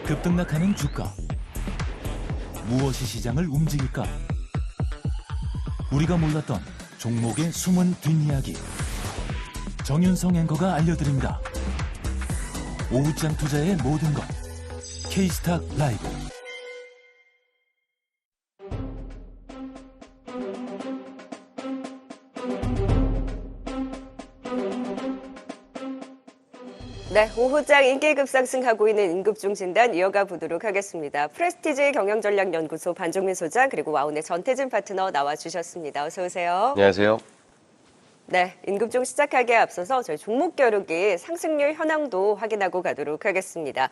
급등락하는 주가. 무엇이 시장을 움직일까? 우리가 몰랐던 종목의 숨은 뒷이야기. 정윤성 앵커가 알려드립니다. 오후장 투자의 모든 것. K스탁 라이브. 네, 오후장 인기 급상승하고 있는 임급중 진단 이어가 보도록 하겠습니다. 프레스티지 경영전략연구소 반종민 소장 그리고 와운의 전태진 파트너 나와주셨습니다. 어서 오세요. 안녕하세요. 네, 임급중 시작하기에 앞서서 저희 종목 겨루기 상승률 현황도 확인하고 가도록 하겠습니다.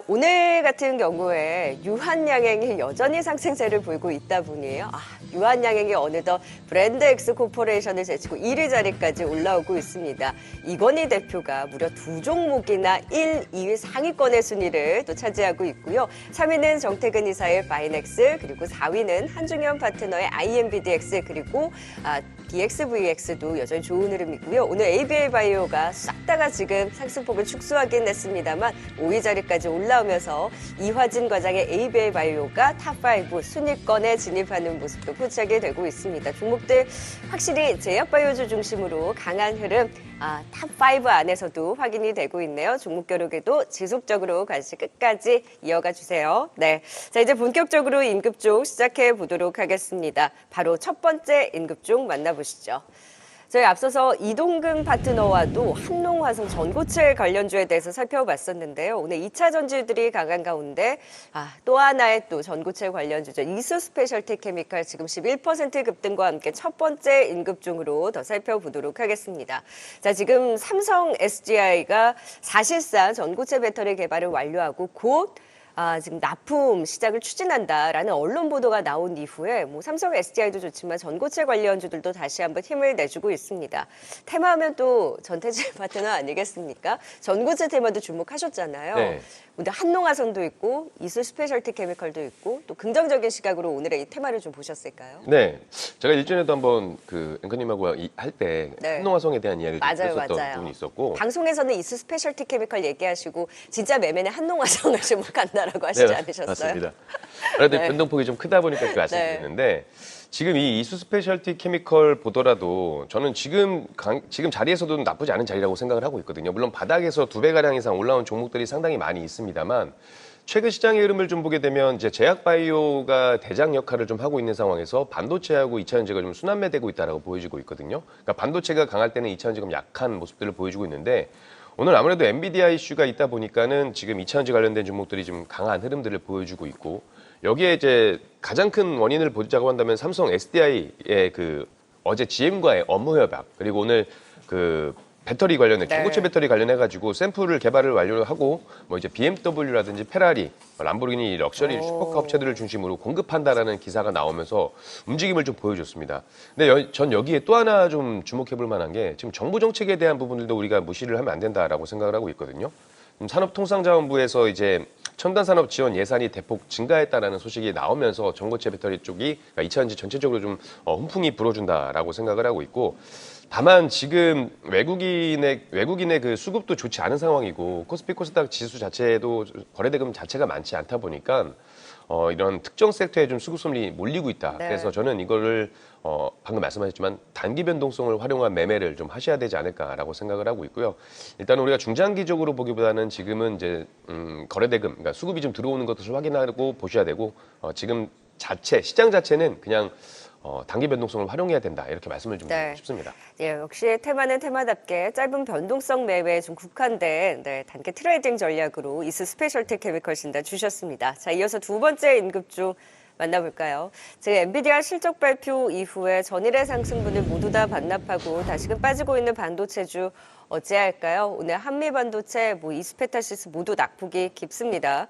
오늘 같은 경우에 유한양행이 여전히 상승세를 보이고 있다 보니에요. 유한양행이 어느덧 브랜드엑스 코퍼레이션을 제치고 1위 자리까지 올라오고 있습니다. 이건희 대표가 무려 두 종목이나 1, 2위 상위권의 순위를 또 차지하고 있고요. 3위는 정태근 이사의 바이넥스, 그리고 4위는 한중현 파트너의 IMBDX, 그리고 DXVX도 여전히 좋은 흐름이고요. 오늘 ABL바이오가 싹 다가 지금 상승폭을 축소하긴 했습니다만 5위 자리까지 올라오면서 이화진 과장의 ABL바이오가 탑5 순위권에 진입하는 모습도 포착이 되고 있습니다. 종목들 확실히 제약바이오주 중심으로 강한 흐름 탑5 안에서도 확인이 되고 있네요. 종목 겨루기도 지속적으로 관심 끝까지 이어가 주세요. 네, 자 이제 본격적으로 임급종 시작해 보도록 하겠습니다. 바로 첫 번째 임급종 만나보시죠. 저희 앞서서 이동근 파트너와도 한농화성 전고체 관련주에 대해서 살펴봤었는데요. 오늘 2차 전지들이 강한 가운데 또 하나의 또 전고체 관련주죠. 이수스페셜티 케미칼 지금 11% 급등과 함께 첫 번째 임급종으로 더 살펴보도록 하겠습니다. 자, 지금 삼성 SDI가 사실상 전고체 배터리 개발을 완료하고 곧 지금 납품 시작을 추진한다라는 언론 보도가 나온 이후에 삼성 SDI도 좋지만 전고체 관련주들도 다시 한번 힘을 내주고 있습니다. 테마하면 또 전태진 파트너 아니겠습니까? 전고체 테마도 주목하셨잖아요. 네. 근데 한농화성도 있고 이수 스페셜티 케미컬도 있고 또 긍정적인 시각으로 오늘의 이 테마를 좀 보셨을까요? 네, 제가 일전에도 한번 그 앵커님하고 할 때 네. 한농화성에 대한 이야기를 좀 했었던 맞아요. 부분이 있었고 방송에서는 이수 스페셜티 케미컬 얘기하시고 진짜 매매는 한농화성을 주목한다라고 하시지 않으셨어요? 맞습니다. 그런데 네. 변동폭이 좀 크다 보니까 그 말씀드렸는데 지금 이 이수 스페셜티 케미컬 보더라도 저는 지금 자리에서도 나쁘지 않은 자리라고 생각을 하고 있거든요. 물론 바닥에서 2배가량 이상 올라온 종목들이 상당히 많이 있습니다만 최근 시장의 흐름을 좀 보게 되면 이제 제약바이오가 대장 역할을 좀 하고 있는 상황에서 반도체하고 2차전지가 좀 순환매되고 있다라고 보여지고 있거든요. 그러니까 반도체가 강할 때는 2차전지가 좀 약한 모습들을 보여주고 있는데 오늘 아무래도 엔비디아 이슈가 있다 보니까는 지금 2차전지 관련된 종목들이 좀 강한 흐름들을 보여주고 있고 여기에 이제 가장 큰 원인을 보자고 한다면 삼성 SDI의 그 어제 GM과의 업무 협약 그리고 오늘 그 배터리 관련해 전고체 배터리 관련해가지고 샘플을 개발을 완료하고 뭐 이제 BMW라든지 페라리, 람보르기니 럭셔리 슈퍼카 업체들을 중심으로 공급한다라는 기사가 나오면서 움직임을 좀 보여줬습니다. 근데 전 여기에 또 하나 좀 주목해볼 만한 게 지금 정부 정책에 대한 부분들도 우리가 무시를 하면 안 된다라고 생각을 하고 있거든요. 산업통상자원부에서 이제 첨단산업 지원 예산이 대폭 증가했다라는 소식이 나오면서 전고체 배터리 쪽이 2차전지 전체적으로 좀 훈풍이 불어준다라고 생각을 하고 있고 다만 지금 외국인의 그 수급도 좋지 않은 상황이고 코스피 코스닥 지수 자체도 거래대금 자체가 많지 않다 보니까 이런 특정 섹터에 좀 수급선이 몰리고 있다. 네. 그래서 저는 이거를 방금 말씀하셨지만 단기 변동성을 활용한 매매를 좀 하셔야 되지 않을까라고 생각을 하고 있고요. 일단 우리가 중장기적으로 보기보다는 지금은 이제 거래대금, 그러니까 수급이 좀 들어오는 것을 확인하고 보셔야 되고 지금 시장 자체는 그냥 단기 변동성을 활용해야 된다 이렇게 말씀을 좀 드리고 싶습니다. 예, 역시 테마는 테마답게 짧은 변동성 매매에 좀 국한된 단기 트레이딩 전략으로 이수 스페셜티 케미컬 진단 주셨습니다. 자, 이어서 두 번째 임급중 만나볼까요? 지금 엔비디아 실적 발표 이후에 전일의 상승분을 모두 다 반납하고 다시금 빠지고 있는 반도체주 어찌할까요? 오늘 한미반도체, 이스페타시스 모두 낙폭이 깊습니다.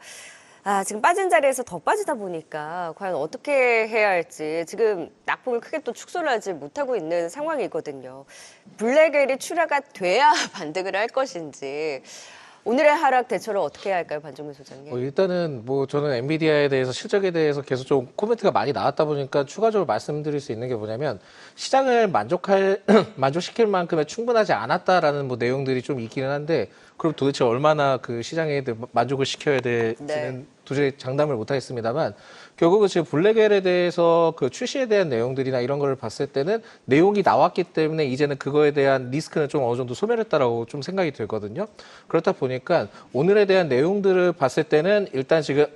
지금 빠진 자리에서 더 빠지다 보니까 과연 어떻게 해야 할지 지금 낙폭을 크게 또 축소를 하지 못하고 있는 상황이거든요. 블랙웰이 출하가 돼야 반등을 할 것인지 오늘의 하락 대처를 어떻게 해야 할까요, 반종민 소장님? 일단은 저는 엔비디아에 대해서 실적에 대해서 계속 좀 코멘트가 많이 나왔다 보니까 추가적으로 말씀드릴 수 있는 게 뭐냐면 시장을 만족시킬 만큼의 충분하지 않았다라는 내용들이 좀 있기는 한데 그럼 도대체 얼마나 그 시장에 만족을 시켜야 될지는 네. 도저히 장담을 못 하겠습니다만 결국은 지금 블랙엘에 대해서 그 출시에 대한 내용들이나 이런 걸 봤을 때는 내용이 나왔기 때문에 이제는 그거에 대한 리스크는 좀 어느 정도 소멸했다라고 좀 생각이 들거든요. 그렇다 보니까 오늘에 대한 내용들을 봤을 때는 일단 지금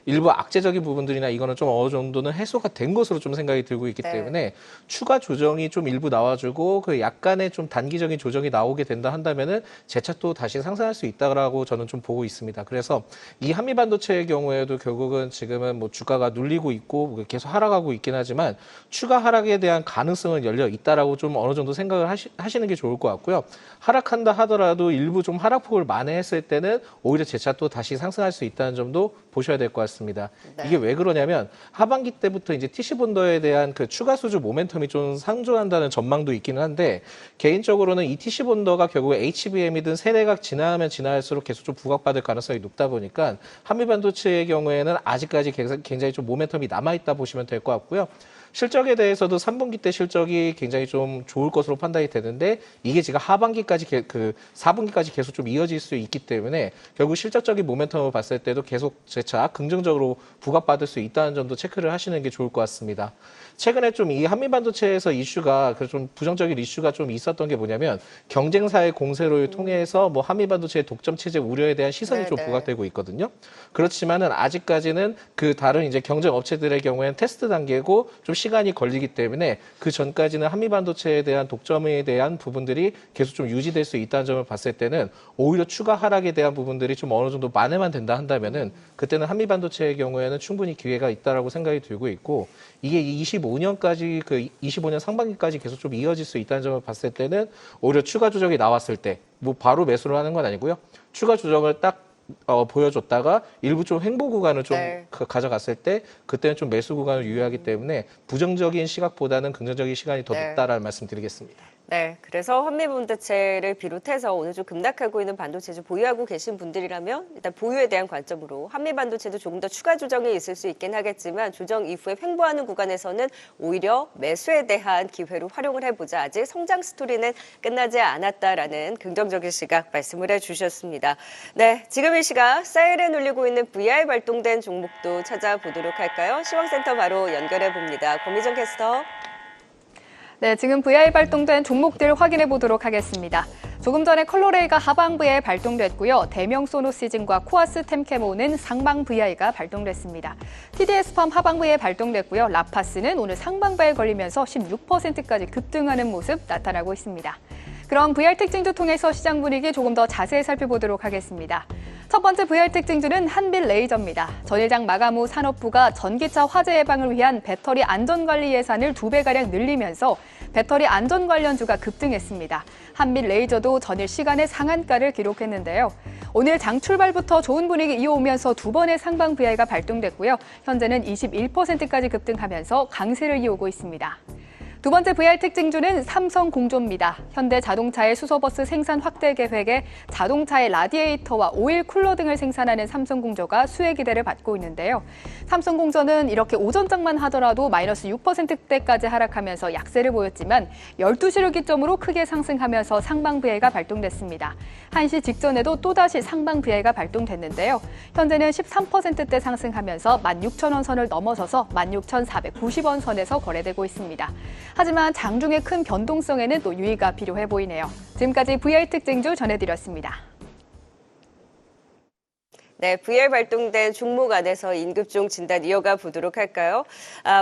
일부 악재적인 부분들이나 이거는 좀 어느 정도는 해소가 된 것으로 좀 생각이 들고 있기 네. 때문에 추가 조정이 좀 일부 나와주고 그 약간의 좀 단기적인 조정이 나오게 된다 한다면은 재차 또 다시 상승할 수 있다라고 저는 좀 보고 있습니다. 그래서 이 한미 반도체의 경우에도 결국은 지금은 뭐 주가가 눌리고 있고 계속 하락하고 있긴 하지만 추가 하락에 대한 가능성은 열려 있다라고 좀 어느 정도 생각을 하시는 게 좋을 것 같고요. 하락한다 하더라도 일부 좀 하락폭을 만회했을 때는 오히려 재차 또 다시 상승할 수 있다는 점도 보셔야 될 것 같습니다. 네. 이게 왜 그러냐면 하반기 때부터 이제 TC 본더에 대한 그 추가 수주 모멘텀이 좀 상존한다는 전망도 있기는 한데 개인적으로는 이 TC 본더가 결국 HBM이든 세대가 지나면 지날수록 계속 좀 부각받을 가능성이 높다 보니까 한미 반도체의 경우에는 아직까지 굉장히 좀 모멘텀이 남아있다 보시면 될 것 같고요. 실적에 대해서도 3분기 때 실적이 굉장히 좀 좋을 것으로 판단이 되는데 이게 지금 하반기까지 4분기까지 계속 좀 이어질 수 있기 때문에 결국 실적적인 모멘텀을 봤을 때도 계속 재차 긍정적으로 부각받을 수 있다는 점도 체크를 하시는 게 좋을 것 같습니다. 최근에 좀 이 한미 반도체에서 이슈가 좀 부정적인 이슈가 좀 있었던 게 뭐냐면 경쟁사의 공세를 통해서 뭐 한미 반도체의 독점 체제 우려에 대한 시선이 좀 네네. 부각되고 있거든요. 그렇지만은 아직까지는 그 다른 이제 경쟁 업체들의 경우에는 테스트 단계고 좀 시간이 걸리기 때문에 그 전까지는 한미 반도체에 대한 독점에 대한 부분들이 계속 좀 유지될 수 있다는 점을 봤을 때는 오히려 추가 하락에 대한 부분들이 좀 어느 정도 만회만 된다 한다면은 그때는 한미 반도체의 경우에는 충분히 기회가 있다라고 생각이 들고 있고 이게 25년까지 그 25년 상반기까지 계속 좀 이어질 수 있다는 점을 봤을 때는 오히려 추가 조정이 나왔을 때 뭐 바로 매수를 하는 건 아니고요. 추가 조정을 딱 보여줬다가 일부 좀 횡보 구간을 좀 네. 가져갔을 때 그때는 좀 매수 구간을 유의하기 때문에 부정적인 시각보다는 긍정적인 시간이 더 네. 높다라는 말씀 드리겠습니다. 네, 그래서 한미 반도체를 비롯해서 오늘 좀 급락하고 있는 반도체를 보유하고 계신 분들이라면 일단 보유에 대한 관점으로 한미 반도체도 조금 더 추가 조정이 있을 수 있긴 하겠지만 조정 이후에 횡보하는 구간에서는 오히려 매수에 대한 기회로 활용을 해보자. 아직 성장 스토리는 끝나지 않았다라는 긍정적인 시각 말씀을 해주셨습니다. 네, 지금 이 시각 사이렌 울리고 있는 VR 발동된 종목도 찾아보도록 할까요? 시황센터 바로 연결해 봅니다. 권미정 캐스터. 네, 지금 VR 발동된 종목들 확인해 보도록 하겠습니다. 조금 전에 컬러레이가 하방VI 발동됐고요. 대명 소노시즌과 코아스 템케모는 상방VI가 발동됐습니다. TDS팜 하방VI 발동됐고요. 라파스는 오늘 상방바에 걸리면서 16%까지 급등하는 모습 나타나고 있습니다. 그럼 VR 특징주 통해서 시장 분위기 조금 더 자세히 살펴보도록 하겠습니다. 첫 번째 VR 특징주는 한빛레이저입니다. 전일장 마감 후 산업부가 전기차 화재 예방을 위한 배터리 안전관리 예산을 2배가량 늘리면서 배터리 안전 관련주가 급등했습니다. 한빛레이저도 전일 시간의 상한가를 기록했는데요. 오늘 장 출발부터 좋은 분위기 이어오면서 두 번의 상방 VI가 발동됐고요. 현재는 21%까지 급등하면서 강세를 이어오고 있습니다. 두 번째 VR 특징주는 삼성공조입니다. 현대자동차의 수소버스 생산 확대 계획에 자동차의 라디에이터와 오일 쿨러 등을 생산하는 삼성공조가 수혜 기대를 받고 있는데요. 삼성공조는 이렇게 오전장만 하더라도 마이너스 6%대까지 하락하면서 약세를 보였지만 12시를 기점으로 크게 상승하면서 상방 VI가 발동됐습니다. 1시 직전에도 또다시 상방 VI가 발동됐는데요. 현재는 13%대 상승하면서 16,000원 선을 넘어서서 16,490원 선에서 거래되고 있습니다. 하지만 장중의 큰 변동성에는 또 유의가 필요해 보이네요. 지금까지 VR 특징주 전해드렸습니다. 네, VR 발동된 종목 안에서 인급종 진단 이어가 보도록 할까요?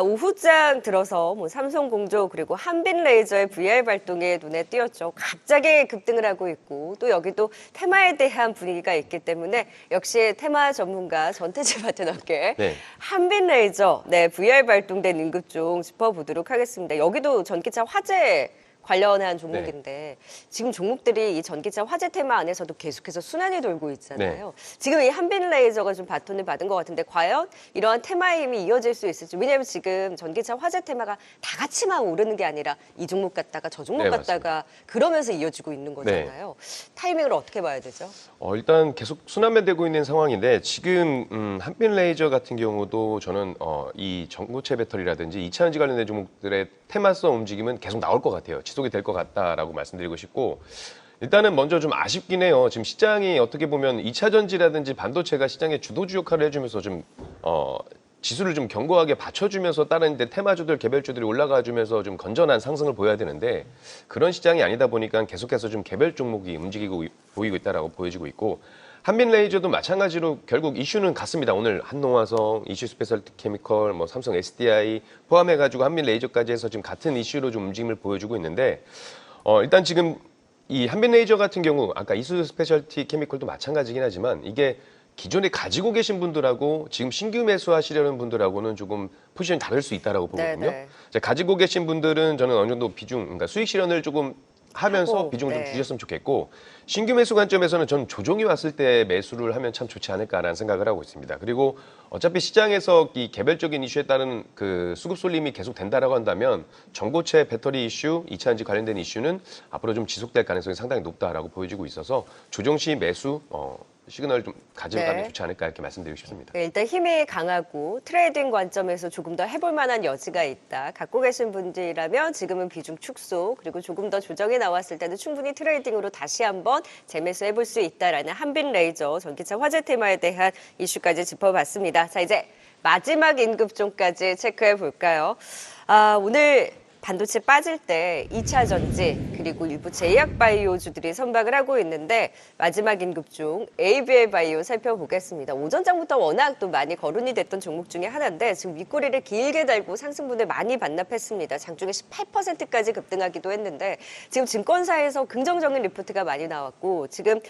오후장 들어서 뭐 삼성공조 그리고 한빛레이저의 VR 발동에 눈에 띄었죠. 갑자기 급등을 하고 있고 또 여기도 테마에 대한 분위기가 있기 때문에 역시 테마 전문가 전태재 파트너께 네. 한빛레이저, 네, VR 발동된 인급종 짚어보도록 하겠습니다. 여기도 전기차 화재 관련한 종목인데 지금 종목들이 이 전기차 화재 테마 안에서도 계속해서 순환이 돌고 있잖아요. 지금 이 한빛레이저가 좀 바톤을 받은 것 같은데 과연 이러한 테마의 힘이 이어질 수 있을지. 왜냐하면 지금 전기차 화재 테마가 다 같이만 오르는 게 아니라 이 종목 갔다가 저 종목 네, 갔다가 그러면서 이어지고 있는 거잖아요. 타이밍을 어떻게 봐야 되죠? 일단 계속 순환매되고 있는 상황인데 지금 한빛레이저 같은 경우도 저는 이 전고체 배터리라든지 2차전지 관련된 종목들의 테마성 움직임은 계속 나올 것 같아요. 지속이 될 것 같다라고 말씀드리고 싶고 일단은 먼저 좀 아쉽긴 해요. 지금 시장이 어떻게 보면 2차 전지라든지 반도체가 시장의 주도주 역할을 해주면서 좀 지수를 좀 견고하게 받쳐주면서 다른 데 테마주들, 개별주들이 올라가주면서 좀 건전한 상승을 보여야 되는데 그런 시장이 아니다 보니까 계속해서 좀 개별 종목이 움직이고 보이고 있다라고 보여지고 있고 한빛레이저도 마찬가지로 결국 이슈는 같습니다. 오늘 한농화성, 이슈 스페셜티 케미컬, 뭐 삼성 SDI 포함해가지고 한빛레이저까지 해서 지금 같은 이슈로 좀 움직임을 보여주고 있는데 일단 지금 이 한빛레이저 같은 경우 아까 이슈 스페셜티 케미컬도 마찬가지긴 하지만 이게 기존에 가지고 계신 분들하고 지금 신규 매수하시려는 분들하고는 조금 포지션이 다를 수 있다라고 보거든요. 네네. 가지고 계신 분들은 저는 어느 정도 비중, 그러니까 수익 실현을 조금 하면서 하고, 비중을 좀 네. 주셨으면 좋겠고 신규 매수 관점에서는 전 조정이 왔을 때 매수를 하면 참 좋지 않을까라는 생각을 하고 있습니다. 그리고 어차피 시장에서 이 개별적인 이슈에 따른 그 수급 쏠림이 계속 된다라고 한다면 전고체 배터리 이슈, 2차 전지 관련된 이슈는 앞으로 좀 지속될 가능성이 상당히 높다라고 보여지고 있어서 조정 시 매수 시그널을 좀 가져가면 네. 좋지 않을까 이렇게 말씀드리고 싶습니다. 일단 힘이 강하고 트레이딩 관점에서 조금 더 해볼 만한 여지가 있다. 갖고 계신 분들이라면 지금은 비중 축소 그리고 조금 더 조정이 나왔을 때는 충분히 트레이딩으로 다시 한번 재매수 해볼 수 있다라는 한빛레이저 전기차 화재 테마에 대한 이슈까지 짚어봤습니다. 자 이제 마지막 인급종까지 체크해 볼까요? 오늘 반도체 빠질 때 2차 전지 그리고 일부 제약 바이오주들이 선박을 하고 있는데 마지막 인급종 ABL 바이오 살펴보겠습니다. 오전장부터 워낙 또 많이 거론이 됐던 종목 중에 하나인데 지금 윗꼬리를 길게 달고 상승분을 많이 반납했습니다. 장중에 18%까지 급등하기도 했는데 지금 증권사에서 긍정적인 리포트가 많이 나왔고 지금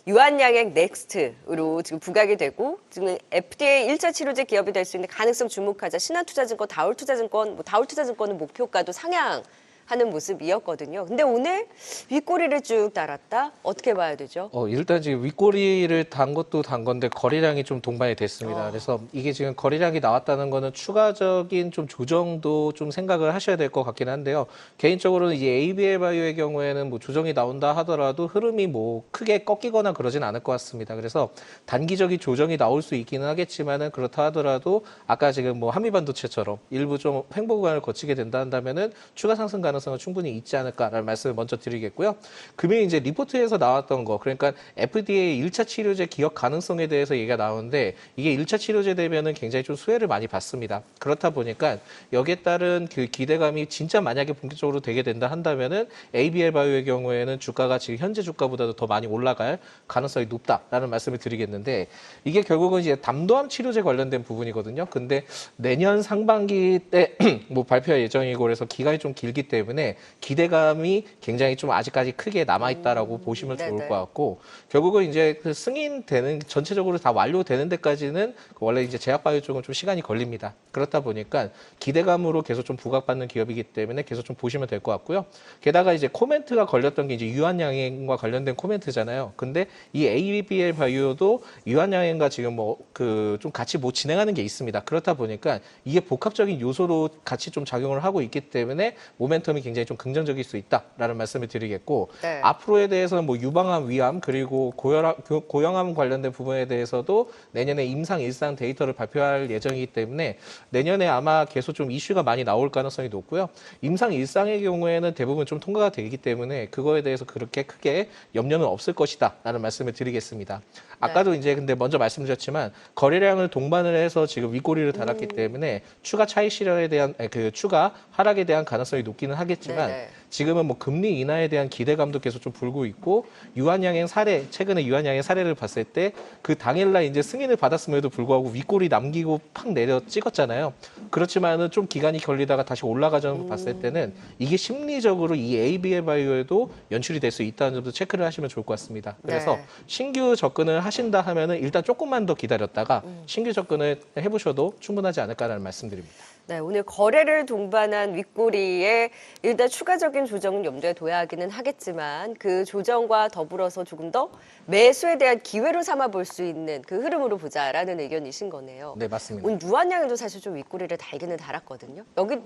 유한양행 넥스트로 지금 부각이 되고 지금 FDA 1차 치료제 기업이 될 수 있는 가능성 주목하자 신한투자증권, 다울투자증권, 다울투자증권은 목표가도 상향하는 모습이었거든요. 근데 오늘 윗꼬리를 쭉 달았다? 어떻게 봐야 되죠? 일단 지금 윗꼬리를 단 것도 단 건데 거래량이 좀 동반이 됐습니다. 그래서 이게 지금 거래량이 나왔다는 거는 추가적인 좀 조정도 좀 생각을 하셔야 될 것 같긴 한데요. 개인적으로는 이제 ABL 바이오의 경우에는 뭐 조정이 나온다 하더라도 흐름이 뭐 크게 꺾이거나 그러진 않을 것 같습니다. 그래서 단기적인 조정이 나올 수 있기는 하겠지만은 그렇다 하더라도 아까 지금 뭐 한미반도체처럼 일부 좀 횡보 구간을 거치게 된다 한다면은 추가 상승 가능성은 충분히 있지 않을까라는 말씀을 먼저 드리겠고요. 금일 이제 리포트에서 나왔던 거, 그러니까 FDA 1차 치료제 기업 가능성에 대해서 얘기가 나오는데 이게 1차 치료제 되면은 굉장히 좀 수혜를 많이 받습니다. 그렇다 보니까 여기에 따른 그 기대감이 진짜 만약에 본격적으로 되게 된다 한다면은 ABL 바이오의 경우에는 주가가 지금 현재 주가보다도 더 많이 올라갈 가능성이 높다라는 말씀을 드리겠는데 이게 결국은 이제 담도암 치료제 관련된 부분이거든요. 근데 내년 상반기 때 뭐 발표할 예정이고 그래서 기간이 좀 길기 때문에 기대감이 굉장히 좀 아직까지 크게 남아있다라고 보시면 좋을 네네. 것 같고 결국은 이제 그 승인되는 전체적으로 다 완료되는 데까지는 원래 이제 제약바이오 쪽은 좀 시간이 걸립니다. 그렇다 보니까 기대감으로 계속 좀 부각받는 기업이기 때문에 계속 좀 보시면 될 것 같고요. 게다가 이제 코멘트가 걸렸던 게 이제 유한양행과 관련된 코멘트잖아요. 근데 이 ABL 바이오도 유한양행과 지금 뭐 그 좀 같이 뭐 진행하는 게 있습니다. 그렇다 보니까 이게 복합적인 요소로 같이 좀 작용을 하고 있기 때문에 모멘텀이 굉장히 좀 긍정적일 수 있다라는 말씀을 드리겠고 네. 앞으로에 대해서는 뭐 유방암, 위암 그리고 고형암 관련된 부분에 대해서도 내년에 임상 일상 데이터를 발표할 예정이기 때문에 내년에 아마 계속 좀 이슈가 많이 나올 가능성이 높고요. 임상 일상의 경우에는 대부분 좀 통과가 되기 때문에 그거에 대해서 그렇게 크게 염려는 없을 것이다라는 말씀을 드리겠습니다. 아까도 이제 근데 먼저 말씀드렸지만 거래량을 동반을 해서 지금 윗꼬리를 달았기 때문에 추가 차익 실현에 대한 그 추가 하락에 대한 가능성이 높기는 하겠지만 네네. 지금은 뭐 금리 인하에 대한 기대감도 계속 좀 불고 있고 유한양행 사례 최근에 유한양행 사례를 봤을 때 그 당일날 이제 승인을 받았음에도 불구하고 윗꼬리 남기고 팍 내려 찍었잖아요. 그렇지만은 좀 기간이 걸리다가 다시 올라가자는 거 봤을 때는 이게 심리적으로 이 ABL 바이오에도 연출이 될 수 있다는 점도 체크를 하시면 좋을 것 같습니다. 그래서 네. 신규 접근을 하신다 하면은 일단 조금만 더 기다렸다가 신규 접근을 해보셔도 충분하지 않을까라는 말씀드립니다. 네, 오늘 거래를 동반한 윗꼬리에 일단 추가적인 조정은 염두에 둬야 하기는 하겠지만 그 조정과 더불어서 조금 더 매수에 대한 기회로 삼아 볼 수 있는 그 흐름으로 보자라는 의견이신 거네요. 네, 맞습니다. 오늘 유한양도 사실 좀 윗꼬리를 달기는 달았거든요. 여기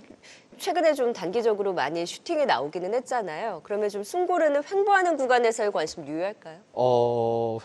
최근에 좀 단기적으로 많이 슈팅이 나오기는 했잖아요. 그러면 좀 숨고르는 횡보하는 구간에서의 관심 유효할까요?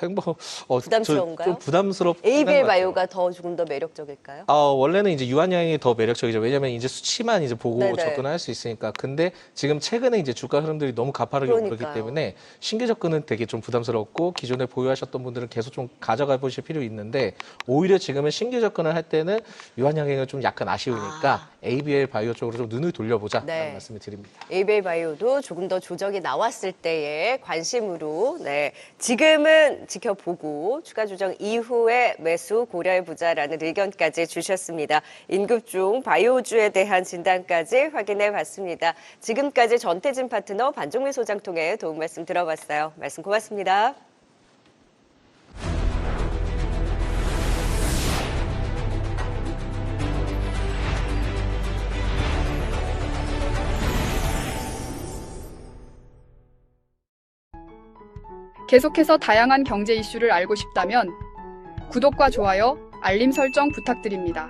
횡보 부담스러운가요? 좀 부담스럽긴 ABL 한것 같아요. 바이오가 더 조금 더 매력적일까요? 원래는 이제 유한양이 더 매력적 그렇죠. 이제 왜냐면 이제 수치만 이제 보고 네네. 접근할 수 있으니까. 근데 지금 최근에 이제 주가 흐름들이 너무 가파르게 그러니까요. 오르기 때문에 신규 접근은 되게 좀 부담스럽고 기존에 보유하셨던 분들은 계속 좀 가져가 보실 필요 있는데 오히려 지금은 신규 접근을 할 때는 유한양행은 좀 약간 아쉬우니까 ABL 바이오 쪽으로 좀 눈을 돌려보자라는 네. 말씀을 드립니다. ABL 바이오도 조금 더 조정이 나왔을 때의 관심으로 지금은 지켜보고 추가 조정 이후에 매수 고려해보자라는 의견까지 주셨습니다. 인급중 바이오주에 대한 진단까지 확인해 봤습니다. 지금까지 전태진 파트너 반종민 소장 통해 도움 말씀 들어봤어요. 말씀 고맙습니다. 계속해서 다양한 경제 이슈를 알고 싶다면 구독과 좋아요, 알림 설정 부탁드립니다.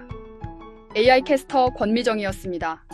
AI 캐스터 권미정이었습니다.